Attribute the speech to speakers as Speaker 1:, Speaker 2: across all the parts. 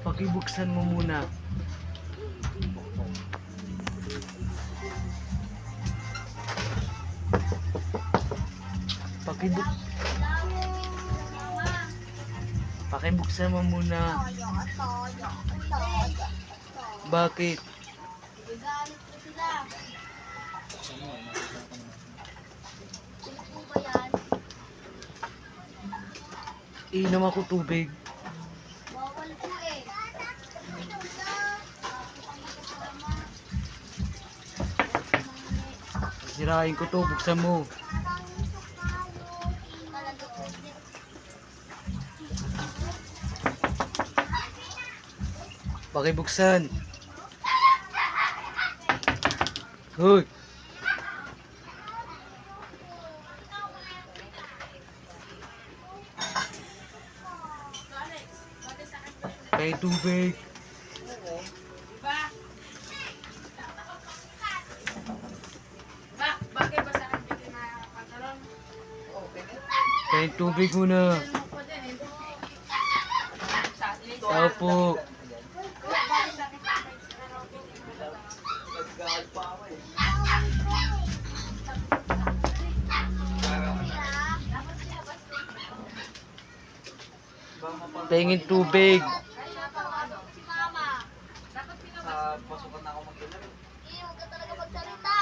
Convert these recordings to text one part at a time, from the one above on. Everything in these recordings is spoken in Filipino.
Speaker 1: Pakibuksan mo muna. Pakibuk Pakibuksan mo muna. Bakit?
Speaker 2: Gagamit ko sila. Sino po ba yan?
Speaker 1: Inom ako tubig.
Speaker 2: Bawal po eh.
Speaker 1: Sirain ko to, buksan mo.
Speaker 2: Talaga po.
Speaker 1: Pakibuksan. Hoy! Kaya tubig.
Speaker 3: Bakit ba sa akin hindi na pantalon?
Speaker 1: Kaya tubig muna. Tao po. Tingin tubig.
Speaker 2: Si Mama.
Speaker 4: Pasukan na ako mag-dinner.
Speaker 2: Huwag ka talaga magsalita.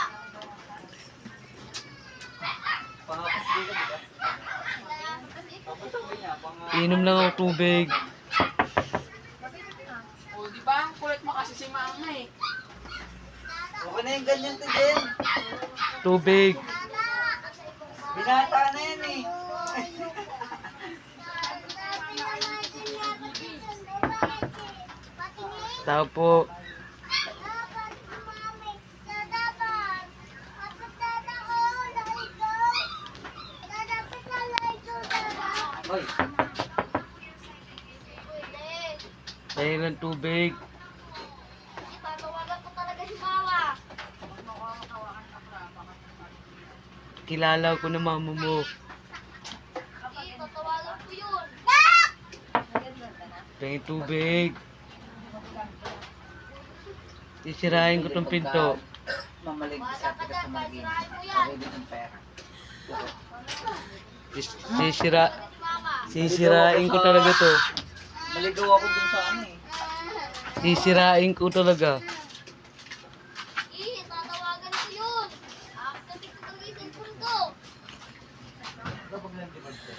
Speaker 4: Pangapos dito, di ba? Tapos sabi niya,
Speaker 1: Inom lang ako tubig.
Speaker 3: O, di ba? Kulit mo kasi si mama eh.
Speaker 4: okay na yung ganyan to, Jen.
Speaker 1: Tubig.
Speaker 4: Binata na yan eh.
Speaker 1: Tao po.
Speaker 4: Hoy,
Speaker 1: Tingin ng tubig.
Speaker 2: Tatawagan ko talaga si Mama.
Speaker 1: Kilala ko na mama mo.
Speaker 2: Tatawagan ko yun.
Speaker 1: Tingin tubig. Sisirain ko tong pinto.
Speaker 4: mamalig
Speaker 2: Wala
Speaker 4: sa
Speaker 2: ka
Speaker 4: tigas
Speaker 2: dyan,
Speaker 4: na magiging.
Speaker 2: sirahin mo yan.
Speaker 4: Ako din ang pera.
Speaker 1: Sisirain ko talaga to.
Speaker 4: Maligaw ako dun sa ano eh.
Speaker 1: Sisirain ko talaga.
Speaker 2: Tatawagan ko yun. Kasi ko talaga yung cellphone ko.
Speaker 4: Kapag nandibad ko.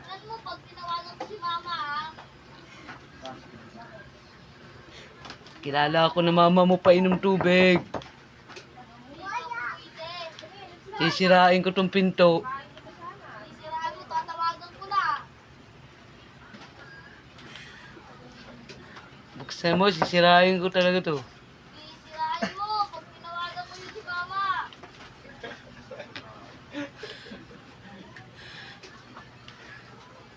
Speaker 2: Alam mo, pag tinawagan ko si Mama,
Speaker 1: Kilala ko na mama mo pa inom tubig. Sisirain ko tong pinto.
Speaker 2: sisiraan mo, tatawagan ko na.
Speaker 1: Buksan mo, sisirain ko talaga to.
Speaker 2: Sisiraan mo, pag tinawagan ko yun si Mama.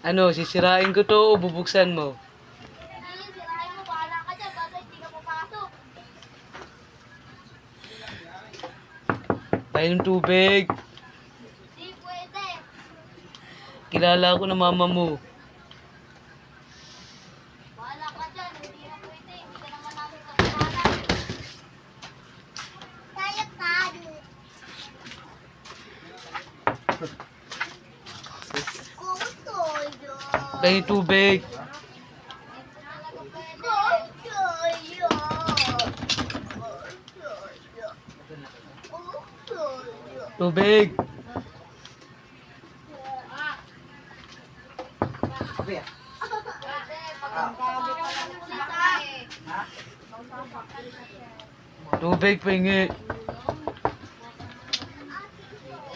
Speaker 1: Ano, sisirain ko to o bubuksan mo?
Speaker 2: Sisirain mo, bahala ka dyan, basta hindi ka papasok.
Speaker 1: Painom tubig.
Speaker 2: Hindi pwede.
Speaker 1: Kilala ko na mama mo.
Speaker 2: Bahala ka dyan, hindi na pwede. Hindi ka naman namin kasalanan. Kaya ka. Kutoyo.
Speaker 1: Painom tubig.
Speaker 2: Kutoyo.
Speaker 1: Tubig.
Speaker 4: Sabi ah. Ha?
Speaker 1: Tubig, pingi.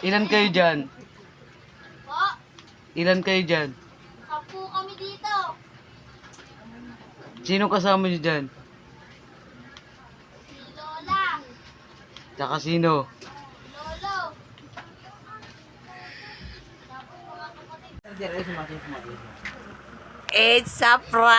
Speaker 1: Ilan kayo dyan?
Speaker 2: Po,
Speaker 1: Ilan kayo dyan?
Speaker 2: 10 kami dito.
Speaker 1: Sino kasama nyo dyan?
Speaker 2: Si Lola,
Speaker 1: Tsaka sino?
Speaker 2: Lolo. Tapos mga kapatid.
Speaker 4: Dire, sumasin.
Speaker 3: It's a prank!